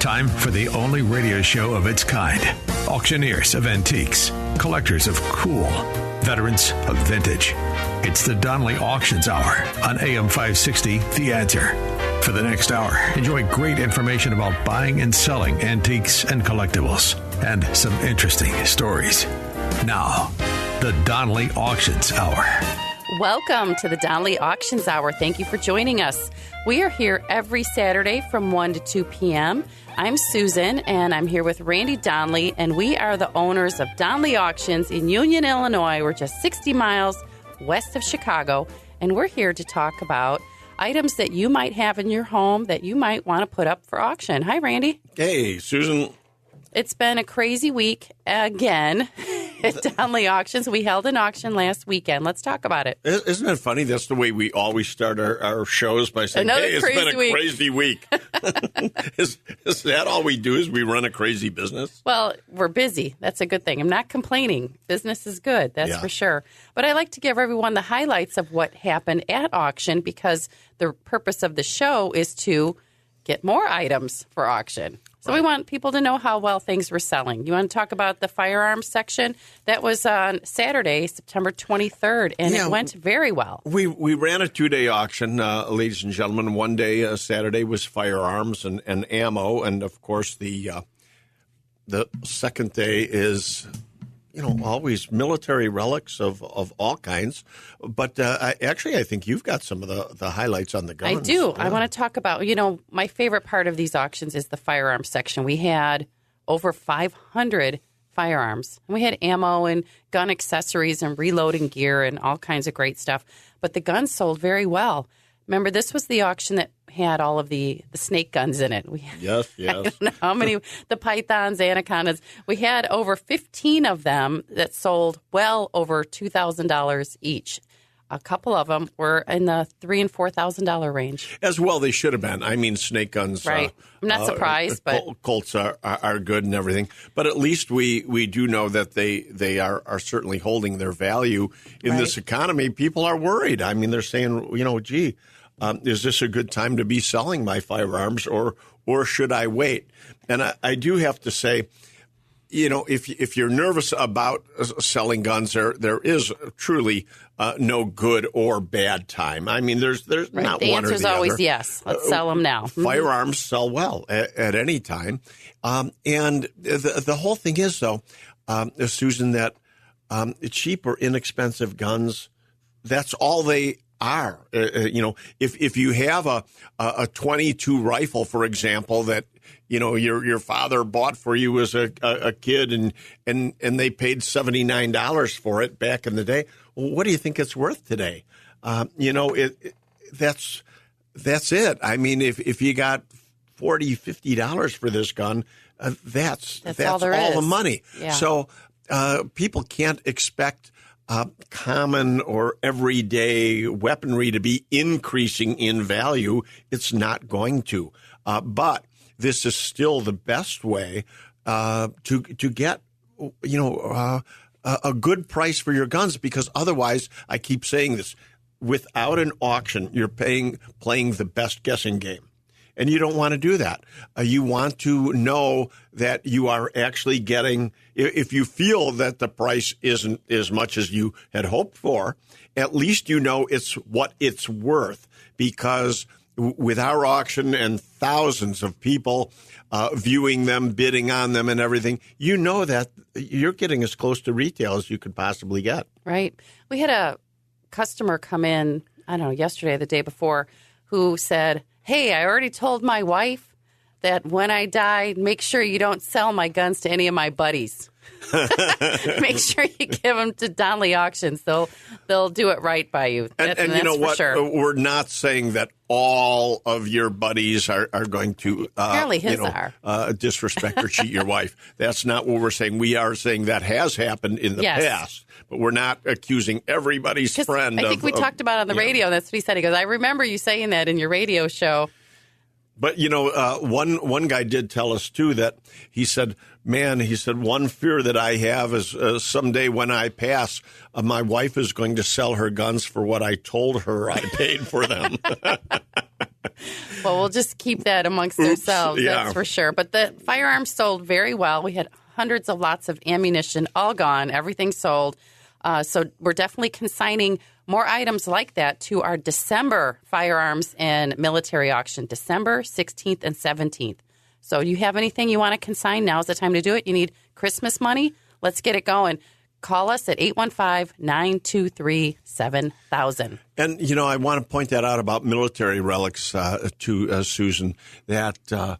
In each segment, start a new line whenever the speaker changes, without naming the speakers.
Time for the only radio show of its kind. Auctioneers of antiques, collectors of cool, veterans of vintage. It's the Donley Auctions Hour on AM 560, The Answer. For the next hour, enjoy great information about buying and selling antiques and collectibles, and some interesting stories. Now, the Donley Auctions Hour.
Welcome to the Donley Auctions Hour. Thank you for joining us. We are here every Saturday from 1 to 2 p.m. I'm Susan, and I'm here with Randy Donley, and we are the owners of Donley Auctions in Union, Illinois. We're just 60 miles west of Chicago, and we're here to talk about items that you might have in your home that you might want to put up for auction. Hi, Randy.
Hey, Susan.
It's been a crazy week again at Donley Auctions. We held an auction last weekend. Let's talk about it.
Isn't it funny? That's the way we always start our shows, by saying,
Another
hey, it's been a crazy week. Is that all we do, is we run a crazy business?
Well, we're busy. That's a good thing. I'm not complaining. Business is good. That's for sure. But I like to give everyone the highlights of what happened at auction, because the purpose of the show is to get more items for auction. So we want people to know how well things were selling. You want to talk about the firearms section? That was on Saturday, September 23rd, and it went very well.
We ran a 2-day auction, ladies and gentlemen. One day, Saturday, was firearms and ammo, and of course the second day is, always military relics of all kinds. But I think you've got some of the highlights on the guns.
I do.
Yeah.
I want to talk about, my favorite part of these auctions is the firearms section. We had over 500 firearms. And we had ammo and gun accessories and reloading gear and all kinds of great stuff. But the guns sold very well. Remember, this was the auction that had all of the snake guns in it.
Yes.
I don't know how many, the pythons, anacondas. We had over 15 of them that sold well over $2,000 each. A couple of them were in the $3,000 and $4,000 range.
As well, they should have been. I mean, snake guns.
Right. I'm not surprised, but
Colts are good and everything. But at least we do know that they are certainly holding their value in this economy. People are worried. I mean, they're saying, gee, is this a good time to be selling my firearms, or should I wait? And I do have to say, if you're nervous about selling guns, there is truly no good or bad time. I mean, there's not
the
one or the other.
The answer is always yes. Let's sell them now.
Firearms sell well at any time. And the whole thing is, though, Susan, that cheap or inexpensive guns, that's all they are. If you have a 22 rifle, for example, that your father bought for you as a kid, and they paid $79 for it back in the day, well, what do you think it's worth today? That's it. I mean, if you got $40, $50 for this gun, that's all the money.
Yeah.
So people can't expect common or everyday weaponry to be increasing in value. It's not going to. But this is still the best way to get, a good price for your guns, because otherwise, I keep saying this, without an auction, you're playing the best guessing game. And you don't want to do that. You want to know that you are actually getting, if you feel that the price isn't as much as you had hoped for, at least it's what it's worth. Because with our auction and thousands of people viewing them, bidding on them and everything, that you're getting as close to retail as you could possibly get.
Right. We had a customer come in, I don't know, yesterday or the day before, who said, hey, I already told my wife that when I die, make sure you don't sell my guns to any of my buddies. Make sure you give them to Donley Auctions. They'll do it right by you.
And
that's
you know what?
Sure.
We're not saying that all of your buddies are going to
apparently his are.
Disrespect or cheat your wife. That's not what we're saying. We are saying that has happened in the past, but we're not accusing everybody's friend.
I think we talked about it on the radio. That's what he said. He goes, I remember you saying that in your radio show.
But, one guy did tell us, too, that he said, one fear that I have is someday when I pass, my wife is going to sell her guns for what I told her I paid for them.
Well, we'll just keep that amongst ourselves, that's for sure. But the firearms sold very well. We had hundreds of lots of ammunition, all gone, everything sold. So we're definitely consigning more items like that to our December firearms and military auction, December 16th and 17th. So you have anything you want to consign, now's the time to do it. You need Christmas money? Let's get it going. Call us at 815-923-7000.
And, I want to point that out about military relics to Susan, that a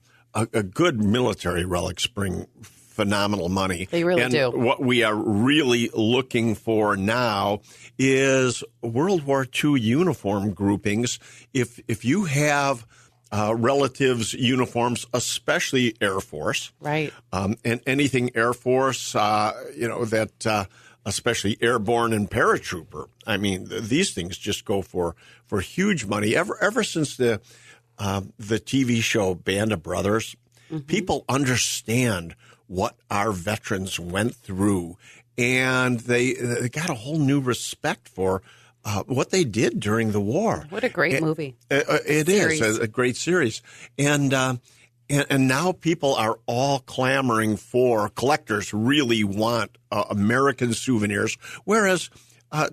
good military relics bring phenomenal money.
They really do.
What we are really looking for now is World War II uniform groupings. If you have relatives' uniforms, especially Air Force,
right,
and anything Air Force, that especially airborne and paratrooper. I mean, these things just go for huge money. Ever since the TV show Band of Brothers, people understand what our veterans went through, and they got a whole new respect for what they did during the war.
What a great movie.
It is a great series. And now people are all clamoring for, collectors really want American souvenirs, whereas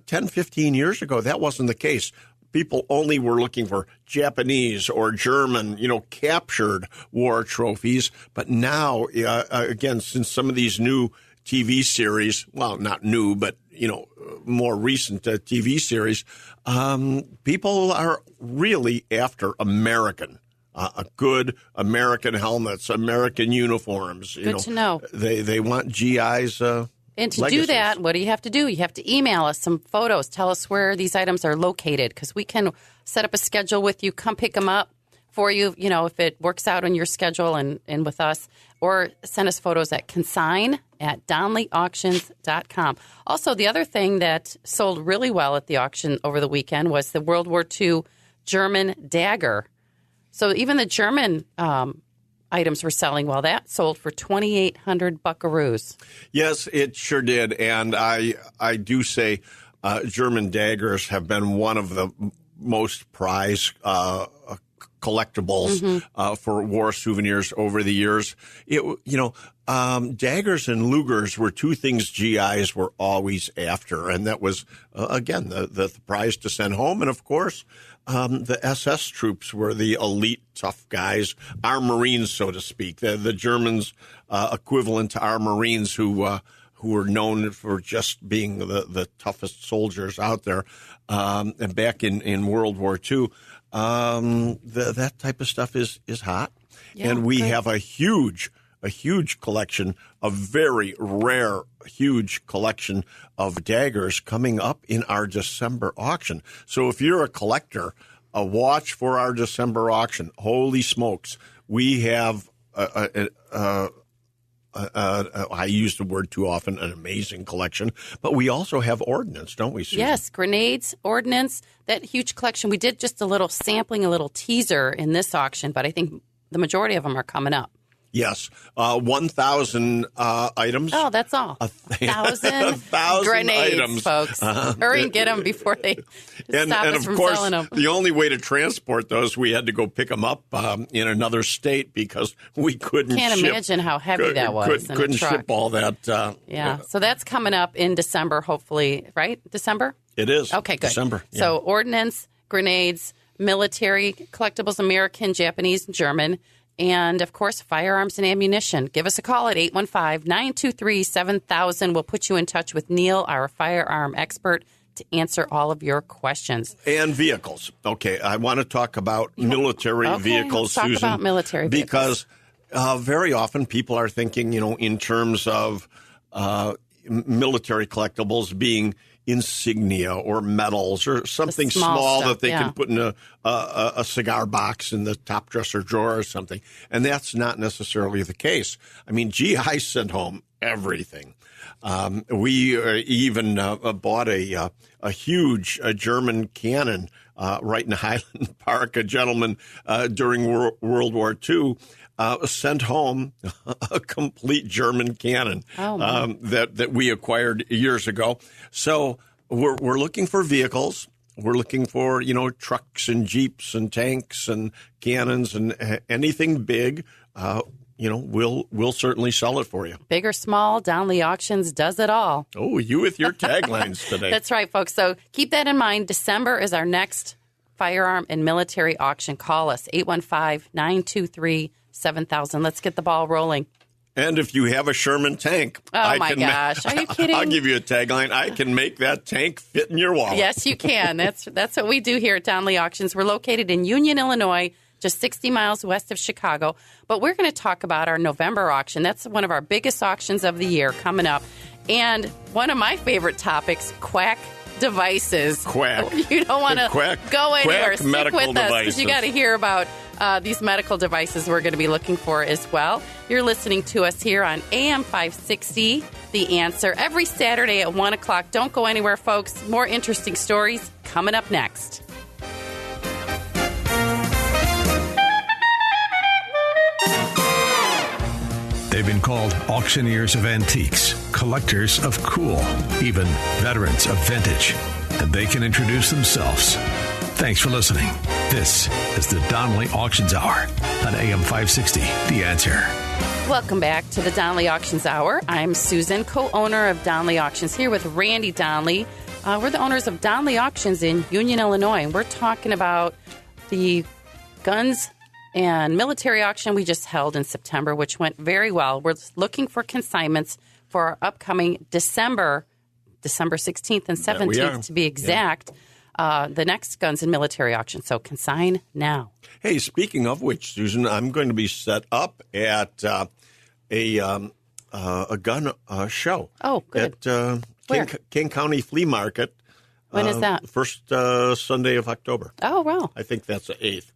10, 15 years ago, that wasn't the case. People only were looking for Japanese or German, captured war trophies. But now, again, since some of these new TV series, well, not new, but, more recent TV series, people are really after American. Good American helmets, American uniforms.
Good to know.
They want GIs.
And to
legacies.
do that, what do? You have to email us some photos. Tell us where these items are located, because we can set up a schedule with you. Come pick them up for you, if it works out on your schedule and with us. Or send us photos at consign@donleyauctions.com. Also, the other thing that sold really well at the auction over the weekend was the World War II German dagger. So even the German items were selling well. That sold for 2,800 buckaroos.
Yes, it sure did. And I do say German daggers have been one of the most prized collectibles for war souvenirs over the years. Daggers and Lugers were two things GIs were always after, and that was again the prize to send home, and of course the SS troops were the elite tough guys, our Marines, so to speak, the Germans equivalent to our Marines who were known for just being the toughest soldiers out there, and back in World War II. That type of stuff is hot. Yeah, and we have a huge collection, a very rare, huge collection of daggers coming up in our December auction. So if you're a collector, watch for our December auction. Holy smokes. We have I use the word too often, an amazing collection, but we also have ordnance, don't we, Susan?
Yes, grenades, ordnance, that huge collection. We did just a little sampling, a little teaser in this auction, but I think the majority of them are coming up.
Yes, 1,000 items.
Oh, that's all. 1,000 grenades,
items,
folks. Hurry and get them before they stop us from
course,
selling them.
The only way to transport those, we had to go pick them up in another state because we couldn't.
Can't imagine how heavy that was.
Couldn't ship all that.
Yeah, so that's coming up in December, hopefully, right? December?
It is.
Okay, good.
December. Yeah.
So ordnance, grenades, military collectibles, American, Japanese, and German. And, of course, firearms and ammunition. Give us a call at 815-923-7000. We'll put you in touch with Neil, our firearm expert, to answer all of your questions.
And vehicles. Okay, I want to talk about military vehicles,
let's
Susan.
Talk about military vehicles.
Because very often people are thinking, in terms of military collectibles being insignia or medals or something small
stuff,
that they can put in a cigar box in the top dresser drawer or something. And that's not necessarily the case. I mean, GI sent home everything. We even bought a huge German cannon right in Highland Park. A gentleman during World War II sent home a complete German cannon that we acquired years ago. So we're looking for vehicles. we're looking for, trucks and Jeeps and tanks and cannons and anything big. We'll certainly sell it for you.
Big or small, Donley Auctions does it all.
Oh, you with your taglines today.
That's right, folks. So keep that in mind. December is our next firearm and military auction. Call us, 815-923-7000. Let's get the ball rolling.
And if you have a Sherman tank.
Oh, my gosh. Are you kidding?
I'll give you a tagline. I can make that tank fit in your wallet.
Yes, you can. That's what we do here at Donley Auctions. We're located in Union, Illinois, just 60 miles west of Chicago. But we're going to talk about our November auction. That's one of our biggest auctions of the year coming up. And one of my favorite topics, quack devices.
Quack.
You don't want to go anywhere. Stick with us because you got to hear about these medical devices we're going to be looking for as well. You're listening to us here on AM 560, The Answer, every Saturday at 1 o'clock. Don't go anywhere, folks. More interesting stories coming up next.
They've been called auctioneers of antiques, collectors of cool, even veterans of vintage. And they can introduce themselves. Thanks for listening. This is the Donley Auctions Hour on AM 560, The Answer.
Welcome back to the Donley Auctions Hour. I'm Susan, co-owner of Donley Auctions, here with Randy Donley. We're the owners of Donley Auctions in Union, Illinois. And we're talking about the guns and military auction we just held in September, which went very well. We're looking for consignments for our upcoming December 16th and 17th to be exact, the next guns and military auction. So consign now.
Hey, speaking of which, Susan, I'm going to be set up at a gun show.
Oh, good.
At King County Flea Market.
When is that?
First Sunday of October.
Oh, wow.
I think that's the 8th.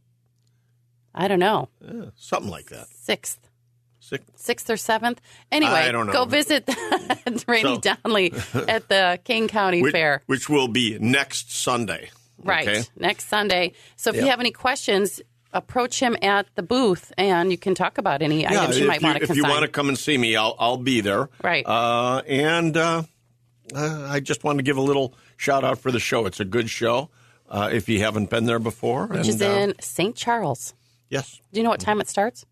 I don't know.
Something like that.
6th or 7th. Anyway,
I don't know.
Go visit Randy Donley at the King County Fair.
Which will be next Sunday.
Right,
okay?
Next Sunday. So if you have any questions, approach him at the booth, and you can talk about any items you might want to consign.
If you want to come and see me, I'll be there.
Right.
I just want to give a little shout-out for the show. It's a good show if you haven't been there before.
Which is in St. Charles.
Yes.
Do you know what time it starts?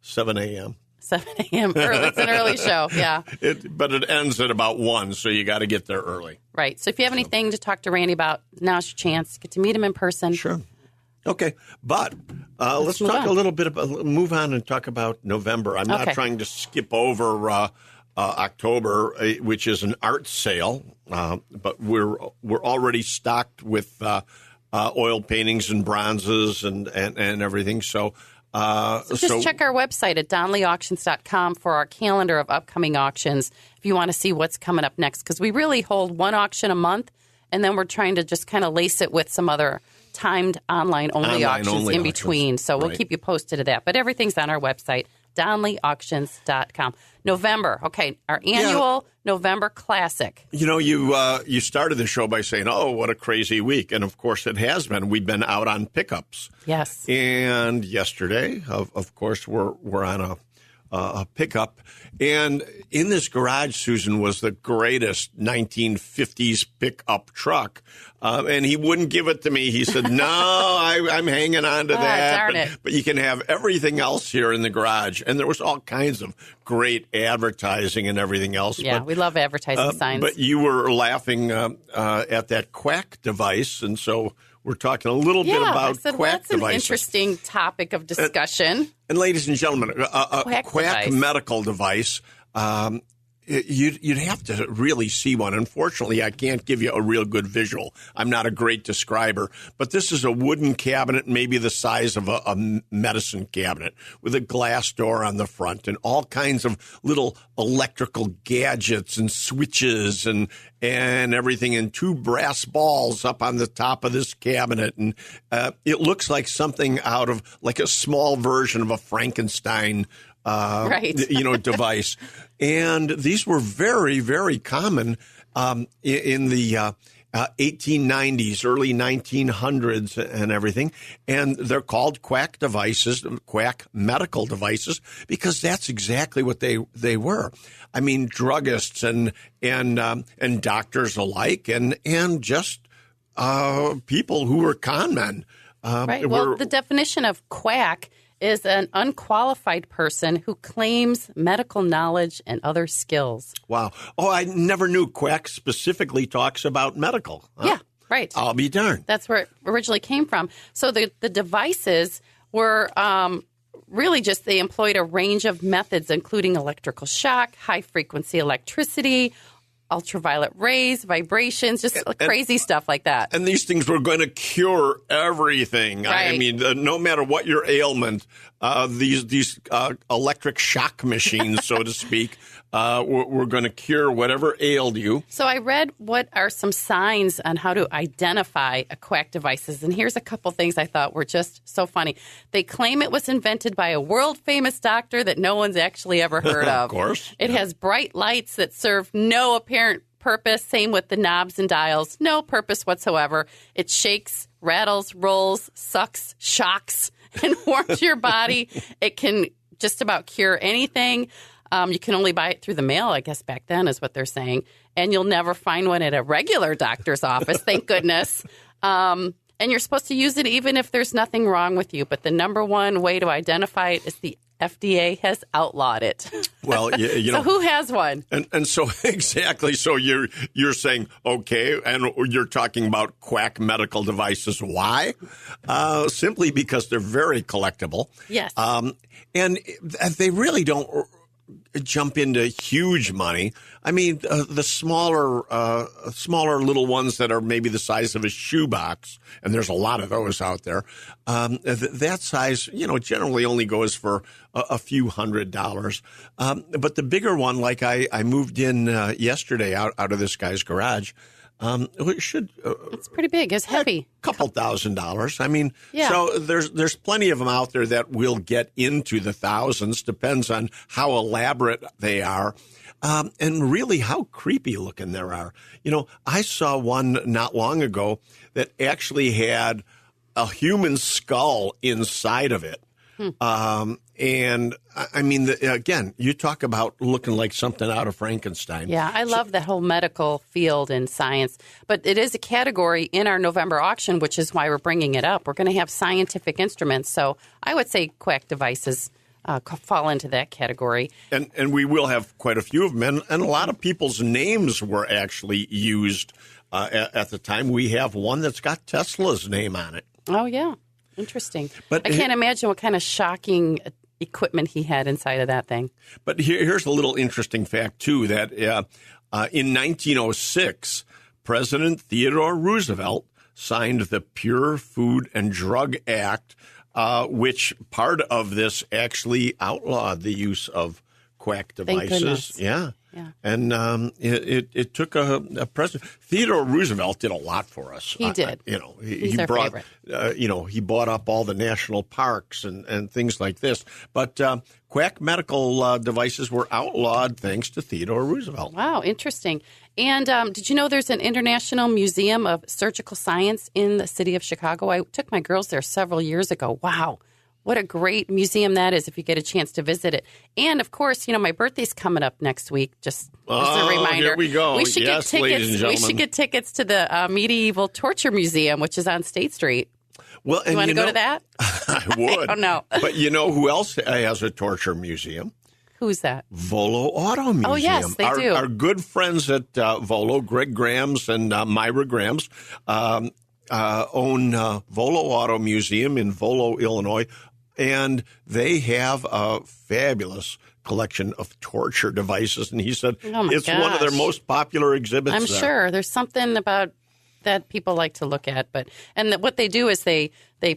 7 a.m.
7 a.m. Early. It's an early show, yeah.
But it ends at about 1, so you got to get there early.
Right. So if you have anything to talk to Randy about, now's your chance. Get to meet him in person.
Sure. Okay. But let's talk a little bit about, move on and talk about November. I'm not trying to skip over October, which is an art sale, but we're already stocked with oil paintings and bronzes and everything. So
just check our website at donleyauctions.com for our calendar of upcoming auctions if you want to see what's coming up next, because we really hold one auction a month, and then we're trying to just kind of lace it with some other timed online-only auctions in between. So we'll keep you posted of that. But everything's on our website, donleyauctions.com. November, our annual November Classic.
You know, you started the show by saying, oh, what a crazy week. And, of course, it has been. We've been out on pickups.
Yes.
And yesterday, of course, we're on a pickup. And in this garage, Susan, was the greatest 1950s pickup truck. And he wouldn't give it to me. He said, no, I'm hanging on to that.
Darn it.
But you can have everything else here in the garage. And there was all kinds of great advertising and everything else.
Yeah, we love advertising signs.
But you were laughing at that quack device. And so we're talking a little bit about quack devices.
That's an interesting topic of discussion.
And ladies and gentlemen, a quack medical device, you'd have to really see one. Unfortunately, I can't give you a real good visual. I'm not a great describer. But this is a wooden cabinet, maybe the size of a medicine cabinet, with a glass door on the front and all kinds of little electrical gadgets and switches and everything, and 2 brass balls up on the top of this cabinet. And it looks like something out of like a small version of a Frankenstein device. And these were very, very common in the 1890s, early 1900s and everything. And they're called quack devices, quack medical devices, because that's exactly what they were. I mean, druggists and doctors alike and just people who were con men.
Right. Well, the definition of quack is an unqualified person who claims medical knowledge and other skills.
Wow. Oh, I never knew quack specifically talks about medical. Huh?
Yeah, right.
I'll be darned.
That's where it originally came from. So the devices were really just they employed a range of methods, including electrical shock, high-frequency electricity, ultraviolet rays, vibrations, just crazy stuff like that.
And these things were going to cure everything.
Right.
I mean, no matter what your ailment, these electric shock machines, so to speak, were going to cure whatever ailed you.
So I read what are some signs on how to identify a quack devices. And here's a couple things I thought were just so funny. They claim it was invented by a world-famous doctor that no one's actually ever heard of.
Of course.
It has bright lights that serve no apparent purpose. Same with the knobs and dials. No purpose whatsoever. It shakes, rattles, rolls, sucks, shocks, and warms your body. It can just about cure anything. You can only buy it through the mail, I guess, back then is what they're saying. And you'll never find one at a regular doctor's office, thank goodness. And you're supposed to use it even if there's nothing wrong with you. But the number one way to identify it is the FDA has outlawed it.
Well, you know.
So who has one?
And so exactly. So you're saying, okay, and you're talking about quack medical devices. Why? Simply because they're very collectible.
Yes.
And they really don't jump into huge money. I mean, the smaller little ones that are maybe the size of a shoebox, and there's a lot of those out there. That size, generally only goes for a few $100s. But the bigger one, like I moved in yesterday out of this guy's garage.
It's pretty big. It's heavy.
A couple $1,000s. I mean,
yeah.
So there's plenty of them out there that will get into the thousands. Depends on how elaborate they are, and really how creepy looking there are. I saw one not long ago that actually had a human skull inside of it. And I mean, again, you talk about looking like something out of Frankenstein.
Yeah, I love the whole medical field and science. But it is a category in our November auction, which is why we're bringing it up. We're going to have scientific instruments. So I would say quack devices fall into that category.
And we will have quite a few of them. And a lot of people's names were actually used at the time. We have one that's got Tesla's name on it.
Oh, yeah. Interesting. But I can't imagine what kind of shocking equipment he had inside of that thing.
But here's a little interesting fact, too, that in 1906, President Theodore Roosevelt signed the Pure Food and Drug Act, which part of this actually outlawed the use of quack devices.
Thank goodness.
Yeah. And it took a president. Theodore Roosevelt did a lot for us.
He did.
He brought, he bought up all the national parks and things like this. But quack medical devices were outlawed thanks to Theodore Roosevelt.
Wow, interesting. And did you know there's an International Museum of Surgical Science in the city of Chicago? I took my girls there several years ago. Wow. What a great museum that is if you get a chance to visit it. And, of course, my birthday's coming up next week, just as a reminder.
Here we go.
We should get tickets.
Ladies and gentlemen.
We should get tickets to the Medieval Torture Museum, which is on State Street.
Well, and
you want to go to that?
I would.
I don't know.
But you know who else has a torture museum?
Who's that?
Volo Auto Museum.
Oh, yes, they do.
Our good friends at Volo, Greg Grams and Myra Grams, own Volo Auto Museum in Volo, Illinois. And they have a fabulous collection of torture devices. And he said it's one of their most popular exhibits.
I'm sure. There's something about that people like to look at. What they do is they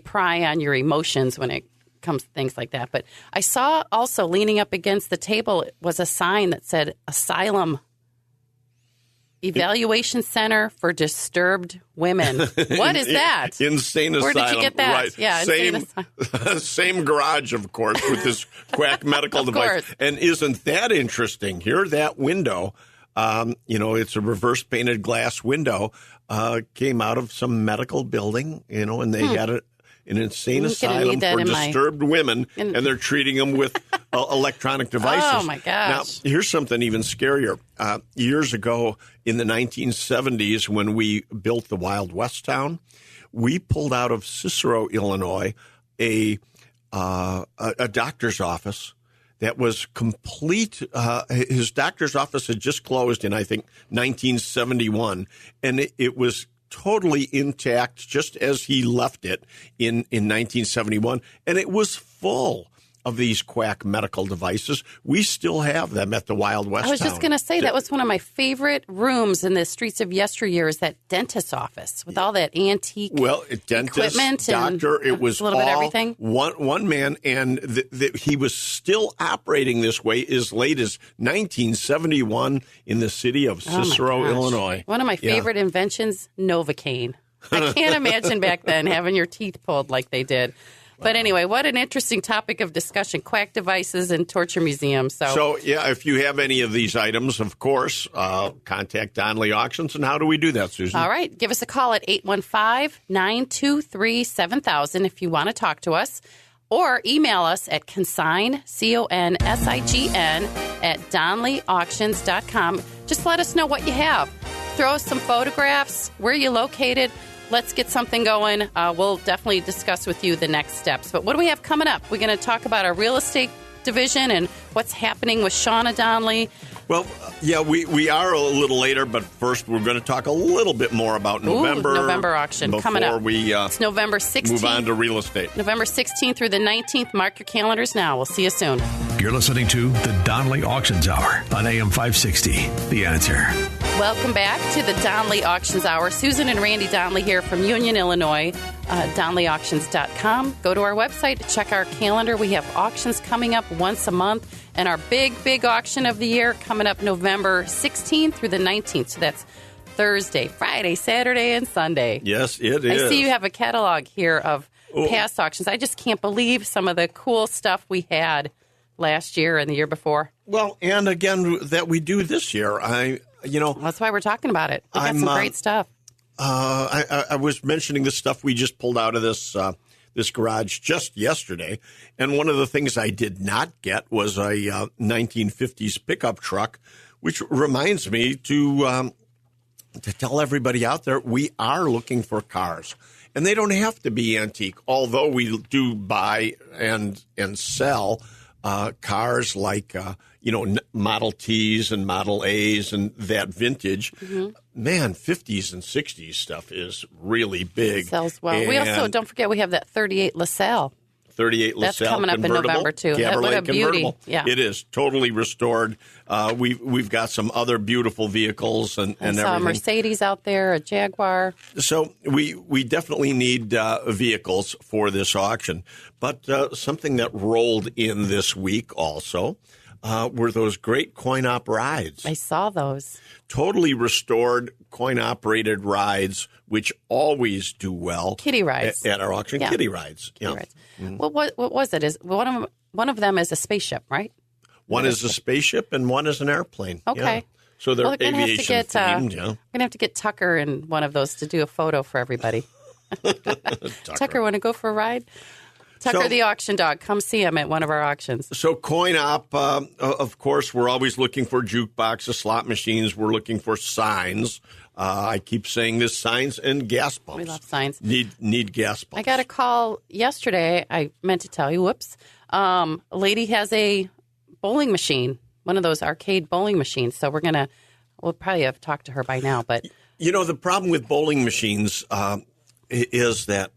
pry on your emotions when it comes to things like that. But I saw also leaning up against the table was a sign that said Asylum Evaluation Center for Disturbed Women. What is that?
Insane Asylum.
Where did you get that?
Right.
Yeah,
same garage, of course, with this quack medical device.
Course.
And isn't that interesting? Here, that window, it's a reverse painted glass window, came out of some medical building, and they had it. an insane
I'm gonna need
asylum
that
for
in my-
disturbed women, and they're treating them with electronic devices.
Oh, my gosh.
Now, here's something even scarier. Years ago in the 1970s, when we built the Wild West town, we pulled out of Cicero, Illinois, a doctor's office that was complete. His doctor's office had just closed in, I think, 1971, and it was totally intact, just as he left it in 1971, and it was full of these quack medical devices. We still have them at the Wild West
I was
town.
just going to say that was one of my favorite rooms in the streets of yesteryear is that dentist's office with all that antique
dentist,
equipment and
doctor, it was
a little bit of everything.
One man, and he was still operating this way as late as 1971 in the city of Cicero, Illinois.
One of my favorite inventions, Novocaine. I can't imagine back then having your teeth pulled like they did. But anyway, what an interesting topic of discussion, quack devices and torture museums.
So, if you have any of these items, of course, contact Donley Auctions. And how do we do that, Susan?
All right. Give us a call at 815-923-7000 if you want to talk to us. Or email us at consign, C-O-N-S-I-G-N, at donleyauctions.com. Just let us know what you have. Throw us some photographs, where you're located. Let's get something going. We'll definitely discuss with you the next steps. But what do we have coming up? We're going to talk about our real estate division and what's happening with Shauna Donley.
Well, we are a little later, but first we're going to talk a little bit more about November.
November auction coming up. It's November 16th.
Move on to real estate.
November 16th through the 19th. Mark your calendars now. We'll see you soon.
You're listening to the Donley Auctions Hour on AM 560. The Answer.
Welcome back to the Donley Auctions Hour. Susan and Randy Donley here from Union, Illinois. DonleyAuctions.com. Go to our website to check our calendar. We have auctions coming up once a month. And our big auction of the year coming up November 16th through the 19th. So that's Thursday, Friday, Saturday, and Sunday.
Yes, it is.
I see you have a catalog here of past auctions. I just can't believe some of the cool stuff we had last year and the year before.
Well, and again, that we do this year.
That's why we're talking about it. We got some great stuff.
I was mentioning the stuff we just pulled out of this garage just yesterday, and one of the things I did not get was a 1950s pickup truck, which reminds me to tell everybody out there we are looking for cars, and they don't have to be antique. Although we do buy and sell cars like Model Ts and Model As and that vintage. Mm-hmm. Man, 50s and 60s stuff is really big.
Sells well. We also, don't forget, we have that 38 LaSalle.
38 LaSalle.
That's coming up in November, too.
What
a beauty. Yeah.
It is totally restored. We've got some other beautiful vehicles and everything.
A Mercedes out there, a Jaguar.
So we definitely need vehicles for this auction. But something that rolled in this week also were those great coin-op rides.
I saw those.
Totally restored coin-operated rides, which always do well.
Kitty rides.
At our auction,
yeah.
Kitty rides.
Kitty rides. Mm-hmm. Well, what was it? Is one of them is a spaceship, right?
One is a spaceship and one is an airplane.
Okay.
Yeah. So they're aviation themed.
We're going to have to get Tucker in one of those to do a photo for everybody. Tucker, want to go for a ride? Tucker, the auction dog. Come see him at one of our auctions.
So coin-op, of course, we're always looking for jukeboxes, slot machines. We're looking for signs. I keep saying this, signs and gas pumps.
We love signs.
Need gas pumps.
I got a call yesterday. I meant to tell you. Whoops. A lady has a bowling machine, one of those arcade bowling machines. So we'll probably have talked to her by now. But
the problem with bowling machines is that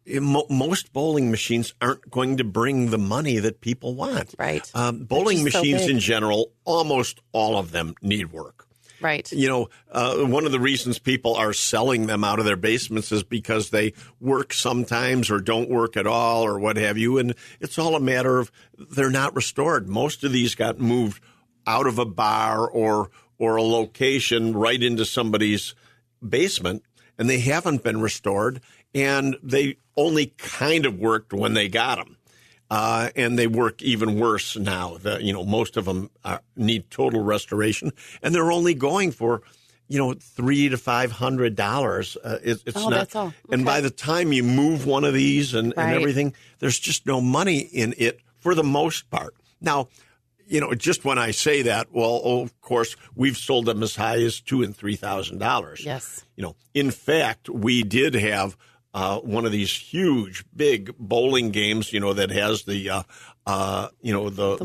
most bowling machines aren't going to bring the money that people want.
Right.
Bowling machines in general, almost all of them need work.
Right.
One of the reasons people are selling them out of their basements is because they work sometimes or don't work at all or what have you. And it's all a matter of they're not restored. Most of these got moved out of a bar or a location right into somebody's basement, and they haven't been restored. And they only kind of worked when they got them. And they work even worse now. Most of them need total restoration. And they're only going for $300 to $500. It's not.
That's all. Okay.
And by the time you move one of these and
Right.
everything, there's just no money in it for the most part. Now, just when I say that, well, of course, we've sold them as high as $2,000 and $3,000.
Yes.
In fact, we did have one of these huge, big bowling games, that has the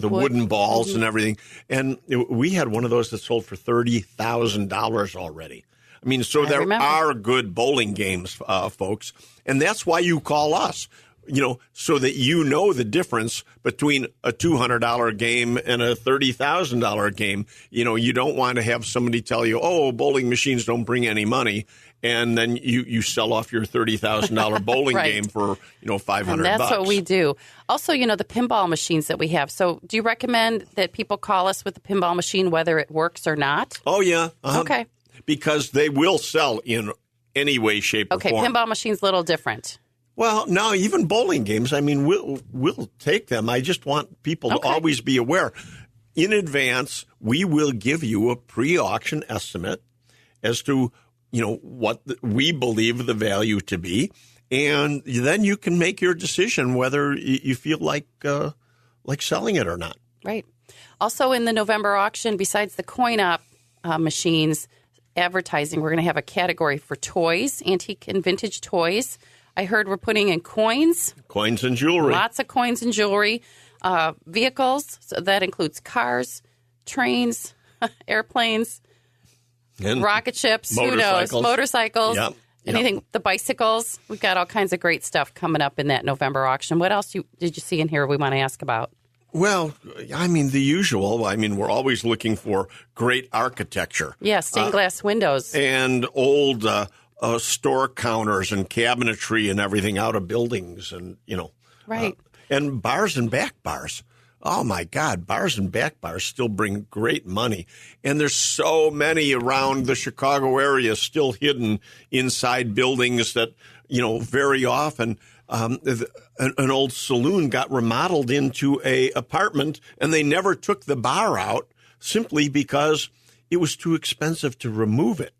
wooden balls and everything. And we had one of those that sold for $30,000 already. I mean, so there are good bowling games, folks. And that's why you call us, so that the difference between a $200 game and a $30,000 game. You don't want to have somebody tell you, oh, bowling machines don't bring any money. And then you sell off your $30,000 bowling
Right.
game for, $500.
And that's what we do. Also, the pinball machines that we have. So do you recommend that people call us with the pinball machine, whether it works or not?
Oh, yeah.
Okay.
Because they will sell in any way, shape, or form.
Okay, pinball machines a little different.
Well, no, even bowling games. I mean, we'll take them. I just want people to always be aware. In advance, we will give you a pre-auction estimate as to what we believe the value to be, and then you can make your decision whether you feel like selling it or not.
Right. Also, in the November auction, besides the coin-op machines, advertising, we're going to have a category for toys, antique and vintage toys. I heard we're putting in coins.
Coins and jewelry.
Lots of coins and jewelry. Vehicles, so that includes cars, trains, airplanes, and rocket ships, motorcycles,
Yep.
anything, the bicycles. We've got all kinds of great stuff coming up in that November auction. What else did you see in here we want to ask about?
Well, I mean, the usual. I mean, we're always looking for great architecture.
Yeah, stained glass windows.
And old store counters and cabinetry and everything out of buildings and,
Right.
And bars and back bars. Oh, my God, bars and back bars still bring great money. And there's so many around the Chicago area still hidden inside buildings that, very often an old saloon got remodeled into a apartment and they never took the bar out simply because it was too expensive to remove it.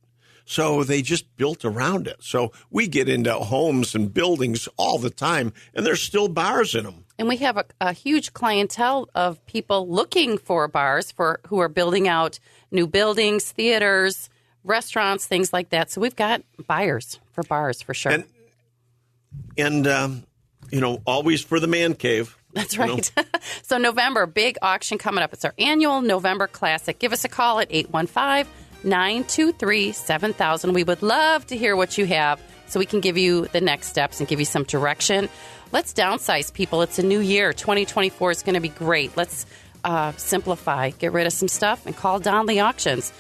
So they just built around it. So we get into homes and buildings all the time, and there's still bars in them.
And we have a huge clientele of people looking for bars who are building out new buildings, theaters, restaurants, things like that. So we've got buyers for bars for sure.
And always for the man cave.
That's right. So November, big auction coming up. It's our annual November Classic. Give us a call at 815-923-7000. We would love to hear what you have so we can give you the next steps and give you some direction. Let's downsize, people. It's a new year. 2024 is going to be great. Let's simplify, get rid of some stuff, and call Donley Auctions.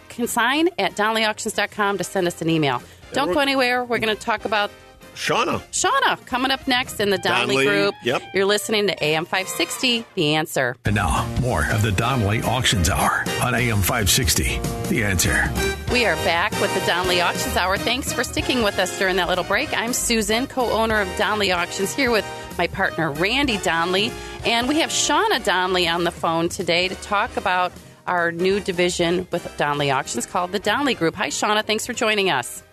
Consign at donleyauctions.com to send us an email. Don't go anywhere. We're going to talk about Shauna coming up next in the Donley Group.
Yep.
You're listening to AM 560, The Answer.
And now, more of the Donley Auctions Hour on AM 560, The Answer.
We are back with the Donley Auctions Hour. Thanks for sticking with us during that little break. I'm Susan, co-owner of Donley Auctions, here with my partner, Randy Donley. And we have Shauna Donley on the phone today to talk about our new division with Donley Auctions called the Donley Group. Hi, Shauna. Thanks for joining us.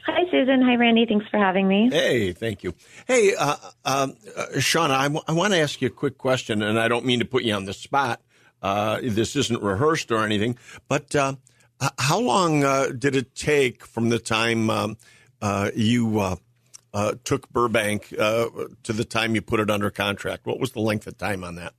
Hi, Susan. Hi, Randy. Thanks for having me.
Hey, thank you. Hey, Shauna, I want to ask you a quick question, and I don't mean to put you on the spot. This isn't rehearsed or anything, but how long did it take from the time you took Burbank to the time you put it under contract? What was the length of time on that?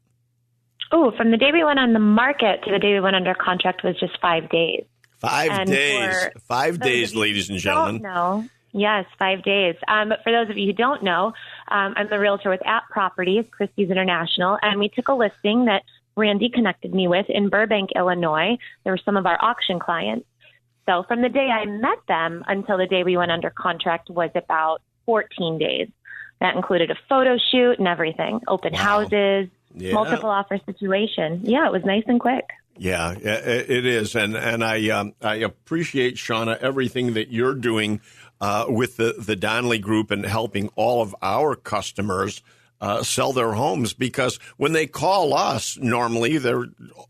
Oh, from the day we went on the market to the day we went under contract was just 5 days.
5 days. 5 days, ladies and gentlemen.
No. Yes, 5 days. But for those of you who don't know, I'm the realtor with App Properties, Christie's International, and we took a listing that Randy connected me with in Burbank, Illinois. There were some of our auction clients. So from the day I met them until the day we went under contract was about 14 days. That included a photo shoot and everything, open houses, multiple offer situation. Yeah, it was nice and quick.
Yeah, it is. And I appreciate, Shauna, everything that you're doing with the Donley Group and helping all of our customers sell their homes, because when they call us, normally they're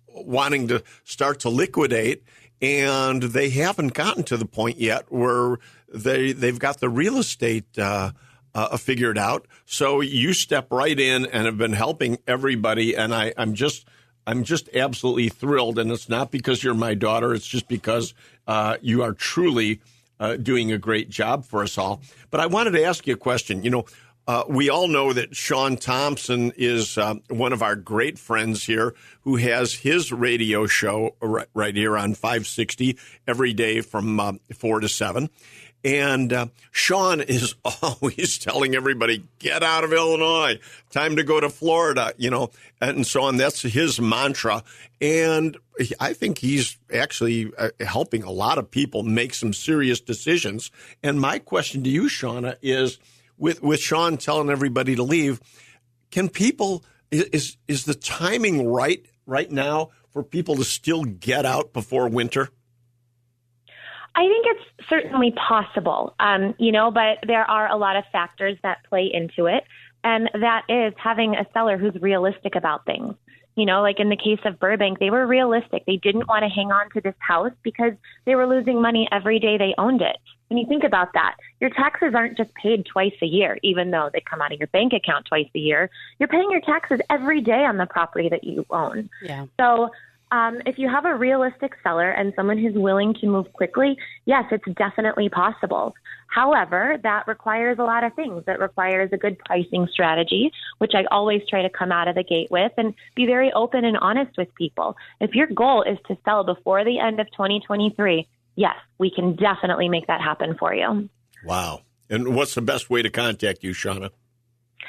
wanting to start to liquidate. and they haven't gotten to the point yet where they've got the real estate figured out. So you step right in and have been helping everybody, and I'm just absolutely thrilled. And it's not because you're my daughter; it's just because you are truly doing a great job for us all. But I wanted to ask you a question. We all know that Sean Thompson is one of our great friends here who has his radio show right here on 560 every day from 4 to 7. And Sean is always telling everybody, get out of Illinois, time to go to Florida, and so on. That's his mantra. And I think he's actually helping a lot of people make some serious decisions. And my question to you, Shauna, is, with Sean telling everybody to leave, can people, is the timing right now for people to still get out before winter?
I think it's certainly possible, but there are a lot of factors that play into it. And that is having a seller who's realistic about things. Like in the case of Burbank, they were realistic. They didn't want to hang on to this house because they were losing money every day they owned it. When you think about that, your taxes aren't just paid twice a year, even though they come out of your bank account twice a year. You're paying your taxes every day on the property that you own. Yeah. So if you have a realistic seller and someone who's willing to move quickly, yes, it's definitely possible. However, that requires a lot of things. It requires a good pricing strategy, which I always try to come out of the gate with, and be very open and honest with people. If your goal is to sell before the end of 2023, yes, we can definitely make that happen for you.
Wow. And what's the best way to contact you, Shauna?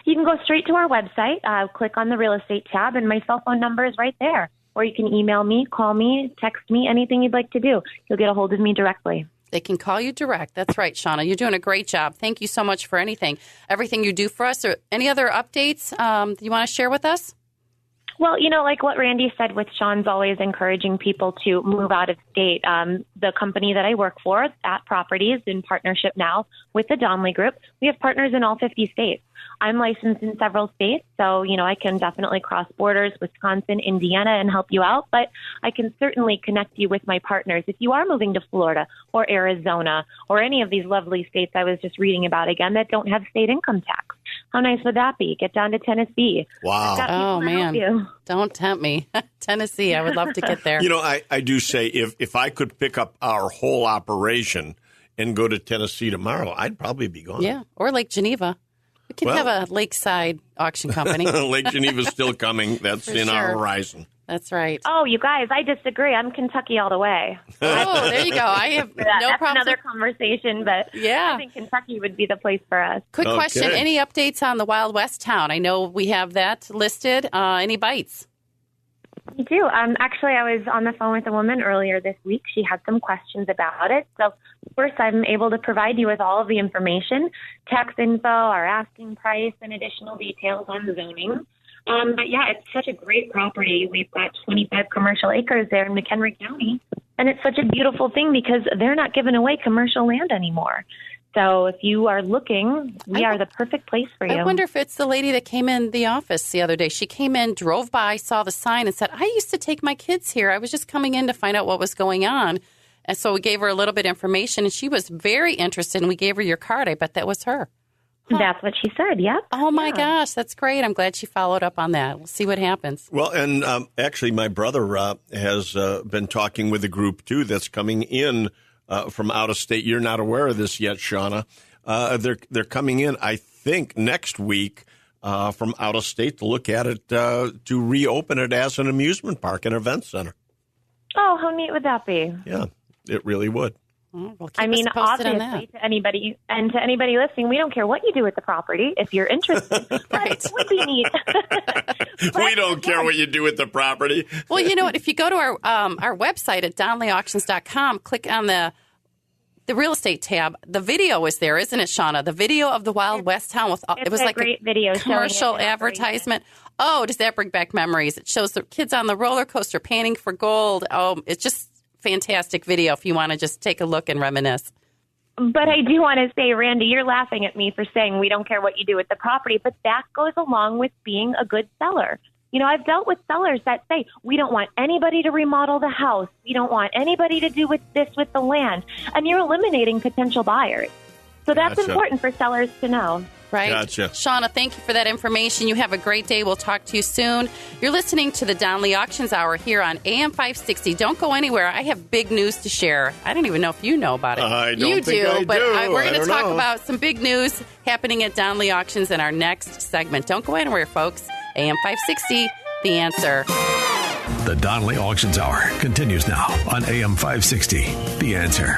You can go straight to our website, click on the real estate tab, and my cell phone number is right there. Or you can email me, call me, text me, anything you'd like to do. You'll get a hold of me directly.
They can call you direct. That's right, Shauna. You're doing a great job. Thank you so much for everything you do for us. Or any other updates you want to share with us?
Well, like what Randy said with Sean's always encouraging people to move out of state. The company that I work for, At Properties, in partnership now with the Donley Group, we have partners in all 50 states. I'm licensed in several states, so, I can definitely cross borders, Wisconsin, Indiana, and help you out. But I can certainly connect you with my partners if you are moving to Florida or Arizona or any of these lovely states I was just reading about again that don't have state income tax. How nice would that be? Get down to Tennessee.
Wow.
Oh, man. Don't tempt me. Tennessee, I would love to get there.
I do say if I could pick up our whole operation and go to Tennessee tomorrow, I'd probably be gone.
Yeah, or Lake Geneva. We can have a lakeside auction company.
Lake Geneva's still coming. That's in our horizon.
That's right.
Oh, you guys, I disagree. I'm Kentucky all the way.
Oh, there you go. I have no
That's
problem.
Another conversation, but I think Kentucky would be the place for us.
Quick question. Any updates on the Wild West town? I know we have that listed. Any bites?
We do. Actually, I was on the phone with a woman earlier this week. She had some questions about it. So first, I'm able to provide you with all of the information, tax info, our asking price, and additional details on the zoning. But yeah, it's such a great property. We've got 25 commercial acres there in McHenry County. And it's such a beautiful thing because they're not giving away commercial land anymore. So if you are looking, we are the perfect place for you.
I wonder if it's the lady that came in the office the other day. She came in, drove by, saw the sign, and said, I used to take my kids here. I was just coming in to find out what was going on. And so we gave her a little bit of information, and she was very interested, and we gave her your card. I bet that was her.
Huh. That's what she said, yep.
Oh, my gosh, that's great. I'm glad she followed up on that. We'll see what happens.
Well, and actually, my brother has been talking with a group, too, that's coming in from out of state. You're not aware of this yet, Shauna. They're coming in, I think, next week from out of state to look at it, to reopen it as an amusement park and event center.
Oh, how neat would that be?
Yeah, it really would.
Well,
obviously, to anybody listening, we don't care what you do with the property if you're interested.
Right.
It would be neat.
We don't care what you do with the property.
Well, you know what? If you go to our website at donleyauctions.com, click on the real estate tab. The video is there, isn't it, Shauna? The video of the Wild West town with it was like
great video
commercial advertisement. Oh, does that bring back memories? It shows the kids on the roller coaster panning for gold. Oh, it's just fantastic video if you want to just take a look and reminisce.
But I do want to say, Randy, you're laughing at me for saying we don't care what you do with the property, but that goes along with being a good seller. I've dealt with sellers that say, we don't want anybody to remodel the house. We don't want anybody to do with the land. And you're eliminating potential buyers. So that's important for sellers to know.
Right.
Gotcha.
Shauna, thank you for that information. You have a great day. We'll talk to you soon. You're listening to the Donley Auctions Hour here on AM 560. Don't go anywhere. I have big news to share. I don't even know if you know about it.
I don't
you
think
do,
I
but
do.
we're going to talk
know.
about some big news happening at Donley Auctions in our next segment. Don't go anywhere, folks. AM 560, The Answer.
The Donley Auctions Hour continues now on AM 560, The Answer.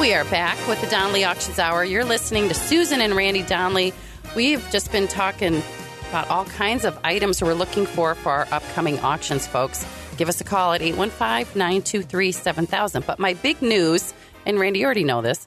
We are back with the Donley Auctions Hour. You're listening to Susan and Randy Donley. We've just been talking about all kinds of items we're looking for our upcoming auctions, folks. Give us a call at 815-923-7000. But my big news, and Randy, you already know this,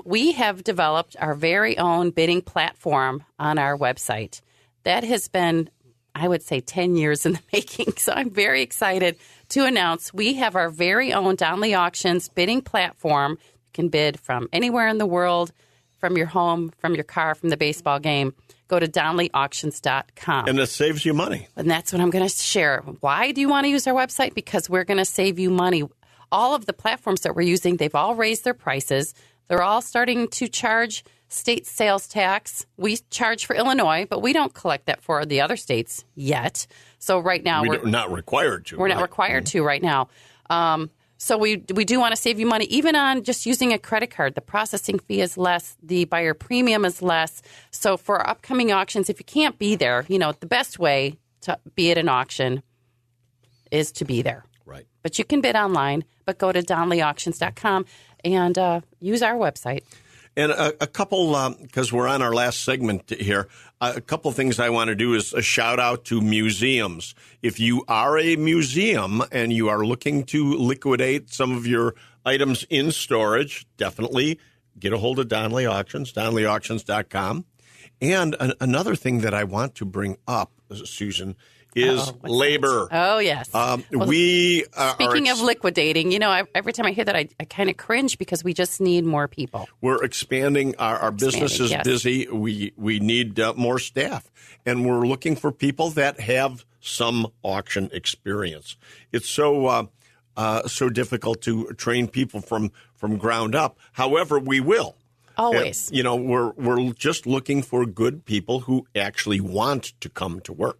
we have developed our very own bidding platform on our website. That has been, I would say, 10 years in the making. So I'm very excited to announce we have our very own Donley Auctions bidding platform. You can bid from anywhere in the world, from your home, from your car, from the baseball game. Go to DonleyAuctions.com.
And it saves you money.
And that's what I'm going to share. Why do you want to use our website? Because we're going to save you money. All of the platforms that we're using, they've all raised their prices. They're all starting to charge state sales tax. We charge for Illinois, but we don't collect that for the other states yet. So right now
we're not required to.
We're not required to right now. So we do want to save you money, even on just using a credit card. The processing fee is less. The buyer premium is less. So for our upcoming auctions, if you can't be there, the best way to be at an auction is to be there.
Right.
But you can bid online, but go to DonleyAuctions.com and use our website.
And a couple, because we're on our last segment here, a couple things I want to do is a shout out to museums. If you are a museum and you are looking to liquidate some of your items in storage, definitely get a hold of Donley Auctions, DonleyAuctions.com. And another thing that I want to bring up, Susan, is labor.
Oh, yes. Speaking of liquidating, every time I hear that, I kind of cringe because we just need more people.
We're expanding. Our business is busy. We need more staff. And we're looking for people that have some auction experience. It's so difficult to train people from ground up. However, we will.
Always.
We're just looking for good people who actually want to come to work.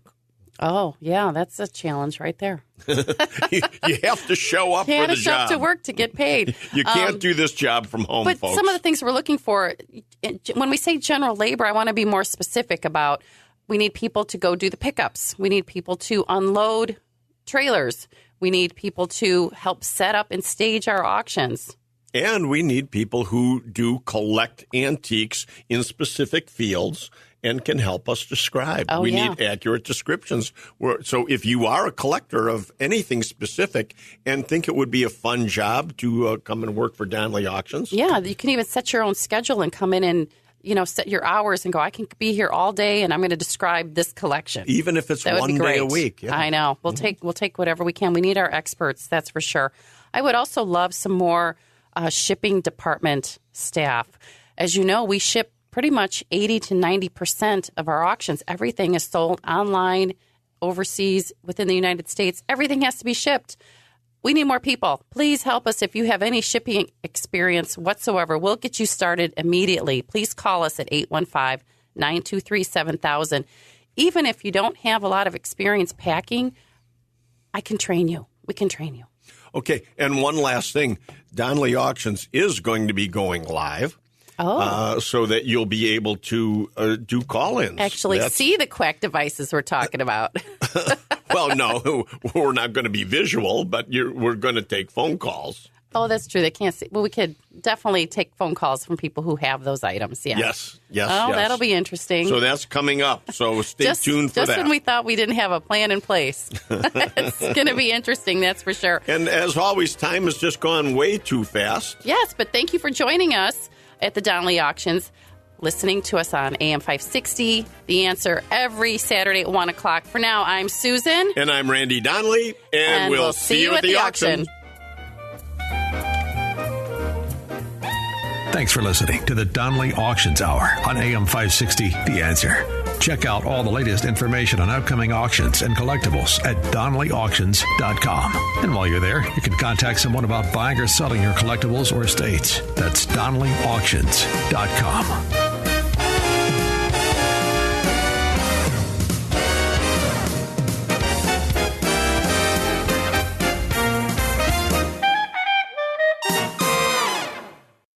Oh, yeah, that's a challenge right there.
You have to show up for the job. You have to show up
to work to get paid.
You can't do this job from home,
but
folks.
Some of the things we're looking for, when we say general labor, I want to be more specific about we need people to go do the pickups. We need people to unload trailers. We need people to help set up and stage our auctions.
And we need people who do collect antiques in specific fields and can help us describe. We need accurate descriptions. So if you are a collector of anything specific and think it would be a fun job to come and work for Donley Auctions.
Yeah, you can even set your own schedule and come in and, set your hours and go, I can be here all day and I'm going to describe this collection.
Even if it's one day a week. Yeah.
I know. We'll take whatever we can. We need our experts, that's for sure. I would also love some more shipping department staff. As you know, we ship pretty much 80 to 90% of our auctions. Everything is sold online, overseas, within the United States. Everything has to be shipped. We need more people. Please help us if you have any shipping experience whatsoever. We'll get you started immediately. Please call us at 815-923-7000. Even if you don't have a lot of experience packing, I can train you. We can train you.
Okay, and one last thing. Donley Auctions is going to be going live. So that you'll be able to do call-ins.
Actually, see the quack devices we're talking about.
Well, no, we're not going to be visual, but we're going to take phone calls.
Oh, that's true. They can't see. Well, we could definitely take phone calls from people who have those items. Yeah.
Yes.
Oh, that'll be interesting.
So that's coming up. So stay tuned for that.
Just when we thought we didn't have a plan in place. It's going to be interesting, that's for sure.
And as always, time has just gone way too fast.
Yes, but thank you for joining us at the Donley Auctions, listening to us on AM 560, The Answer, every Saturday at 1 o'clock. For now, I'm Susan.
And I'm Randy Donley. And we'll see you at the auction.
Thanks for listening to the Donley Auctions Hour on AM 560, The Answer. Check out all the latest information on upcoming auctions and collectibles at DonleyAuctions.com. And while you're there, you can contact someone about buying or selling your collectibles or estates. That's DonleyAuctions.com.